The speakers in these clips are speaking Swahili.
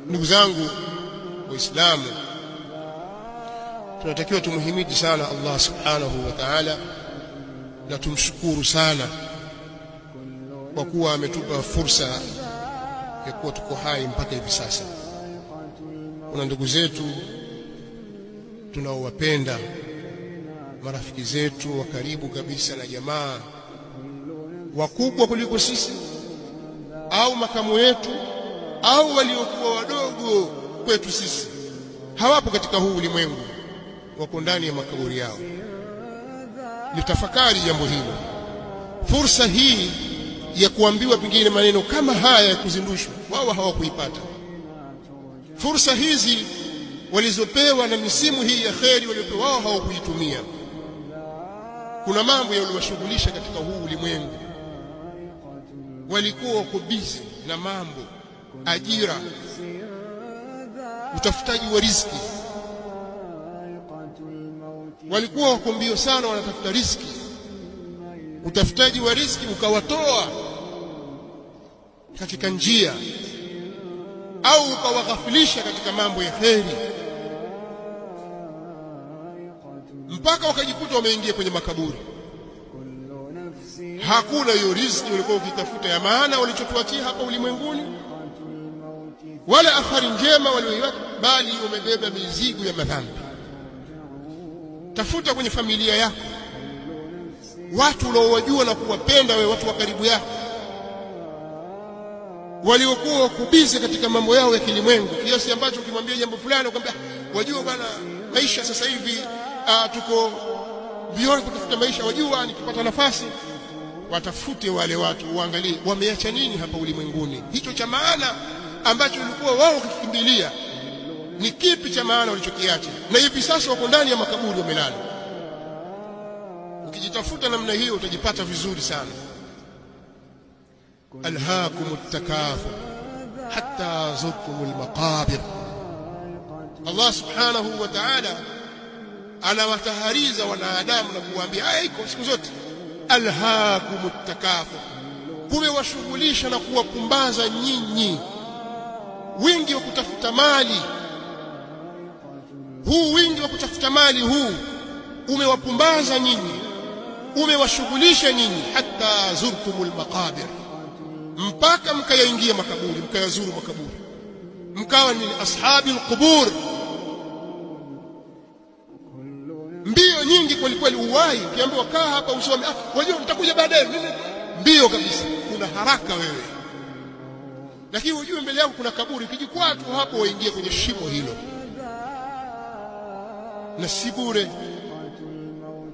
Ndugu zangu Waislamu, tunatakiwa tumhimidi sana Allah subhanahu wa ta'ala na tumshukuru sana kwa kuwa ametupa fursa ya kuwa tuko hai mpaka hivi sasa. Kuna ndugu zetu tunaowapenda, marafiki zetu wa karibu kabisa na jamaa wakubwa kuliko sisi au makamu yetu au waliokuwa wadogo kwetu sisi, hawapo katika huu ulimwengu, wako ndani ya makaburi yao. Nitafakari jambo hilo. Fursa hii ya kuambiwa pengine maneno kama haya ya kuzindushwa, wao hawakuipata. Fursa hizi walizopewa na misimu hii ya kheri waliopewa, wao hawakuitumia. Kuna mambo yaliwashughulisha katika huu ulimwengu, walikuwa wako busy na mambo, ajira, utafutaji wa riziki. Walikuwa wako mbio sana, wanatafuta riziki. Utafutaji wa riziki ukawatoa katika njia au ukawaghafilisha katika mambo ya kheri, mpaka wakajikuta wameingia kwenye makaburi. Hakuna hiyo riziki walikuwa ukitafuta ya maana walichotuachia hapa ulimwenguni, wala athari njema walioiacha, bali wamebeba mizigo ya madhambi. Tafuta kwenye familia yako watu unaowajua na kuwapenda wewe, watu wa karibu yako waliokuwa wakubize katika mambo yao ya kilimwengu, kiasi ambacho ukimwambia jambo fulani ukamwambia, wajua bwana, maisha sasa hivi tuko mbioni kutafuta maisha, wajua nikipata nafasi. Watafute wale watu, uangalie wameacha nini hapa ulimwenguni, hicho cha maana ambacho walikuwa wao kukimbilia, ni kipi cha maana walichokiacha, na hivi sasa wako ndani ya makaburi wamelala. Ukijitafuta namna hiyo utajipata vizuri sana. Alhaakumut takathur hatta zurtumul maqabir. Allah subhanahu wa ta'ala anawatahariza wanadamu na kuwaambia haya iko siku zote, alhaakumut takathur, kumewashughulisha na kuwapumbaza nyinyi wingi wa kutafuta mali. Huu wingi wa kutafuta mali huu umewapumbaza nyinyi, umewashughulisha nyinyi, hatta zurtumul maqabir, mpaka mkayaingia makaburi, mkayazuru makaburi, mkawa ni ashabi alqubur. Mbio nyingi kwa kweli, uwai ukiambiwa kaa hapa usome, wajua nitakuja baadaye, mbio kabisa, kuna haraka wewe. Lakini ujue mbele yako kuna kaburi, ukijikwaa tu hapo waingie kwenye shimo hilo, na si bure.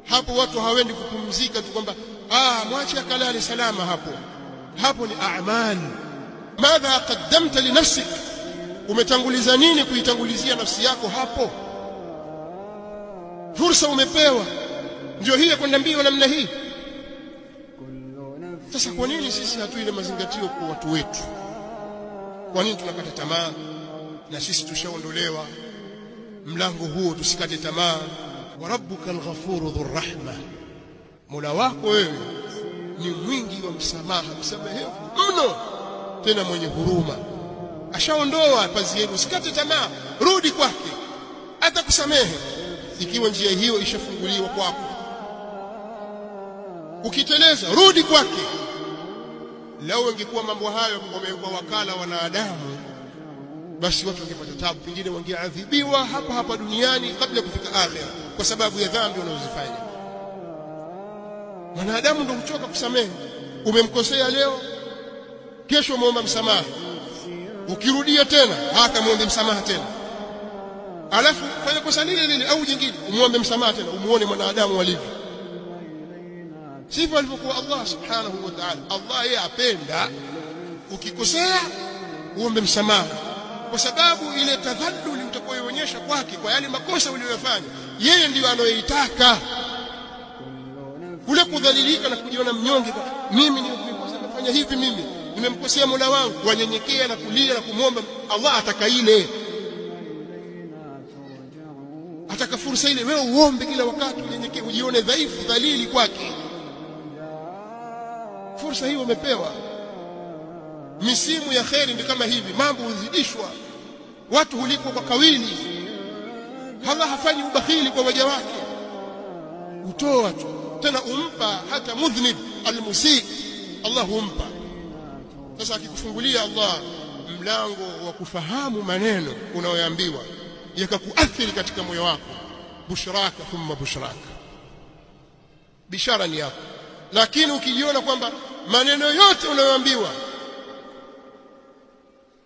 Hapo watu hawendi kupumzika tu kwamba mwache akalale salama. Hapo ni a'mal. Madha qaddamta li nafsik, umetanguliza nini kuitangulizia nafsi yako hapo? Fursa umepewa ndio hii kwenda mbio namna hii. Sasa kwa nini sisi hatuile mazingatio kwa watu wetu? Kwa nini tunakata tamaa? Na sisi tushaondolewa mlango huo, tusikate tamaa. Wa rabbukal ghafuru dhur rahma, Mola wako wewe ni mwingi wa msamaha, msamehevu mno, tena mwenye huruma. Ashaondoa pazia yenu, usikate tamaa, rudi kwake, atakusamehe ikiwa njia hiyo ishafunguliwa kwako. Ukiteleza, rudi kwake. Lao ingekuwa mambo hayo wamekuwa wakala wanadamu, basi watu wangepata taabu, pengine wangeadhibiwa hapa duniani kabla ya kufika akhera, kwa sababu ya dhambi wanazozifanya. Wanadamu ndio huchoka kusamehe. Umemkosea leo, kesho muombe msamaha, ukirudia tena muombe msamaha tena, alafu fanya kosa lile au jingine umuombe msamaha tena. Umuone mwanadamu alivyo, sivyo alivyokuwa Allah subhanahu wa ta'ala. Allah yeye apenda ukikosea uombe msamaha, kwa sababu ile tadhalluli utakayoonyesha kwake kwa yale makosa uliyofanya, yeye ndiyo anayoitaka. Ule kudhalilika na kujiona mnyonge, mimi nimekosea, nimefanya hivi, mimi nimemkosea Mola wangu, wanyenyekea na kulia na kumwomba Allah, ataka ile, ataka fursa ile wewe uombe kila wakati, unyenyekee, ujione dhaifu, dhalili kwake. Fursa hiyo umepewa. Misimu ya kheri ndio kama hivi, mambo huzidishwa. watu hulipwa kwa kawili. Allah hafanyi ubakhili kwa waja wake, utoa tu, tena umpa hata mudhnib almusii, Allah humpa. Sasa akikufungulia Allah mlango wa kufahamu maneno unayoambiwa yakakuathiri katika moyo wako, bushraka thumma bushraka, bishara ni yako. Lakini ukijiona kwamba maneno yote unayoambiwa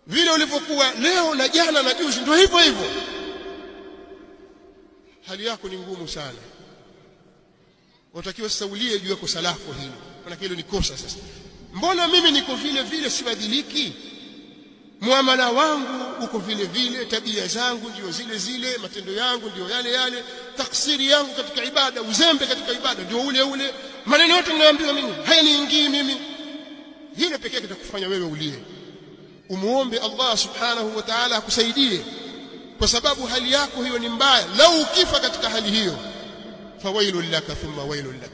vile ulivyokuwa leo na jana na juzi ndio hivyo hivyo, hali yako ni ngumu sana. Watakiwa saulie juu ya kosa lako hilo, maana hilo ni kosa. Sasa mbona mimi niko vile vile sibadiliki? Muamala wangu uko vile vile, tabia zangu ndio zile zile, matendo yangu ndio yale yale, taksiri yangu katika ibada, uzembe katika ibada ndio ule ule, maneno yote ninayoambiwa mimi hayaniingii mimi. Hilo pekee kitakufanya wewe ulie, umuombe Allah subhanahu wa ta'ala akusaidie, kwa sababu hali yako hiyo ni mbaya. Lau ukifa katika hali hiyo, fawailul laka thumma wailul lak.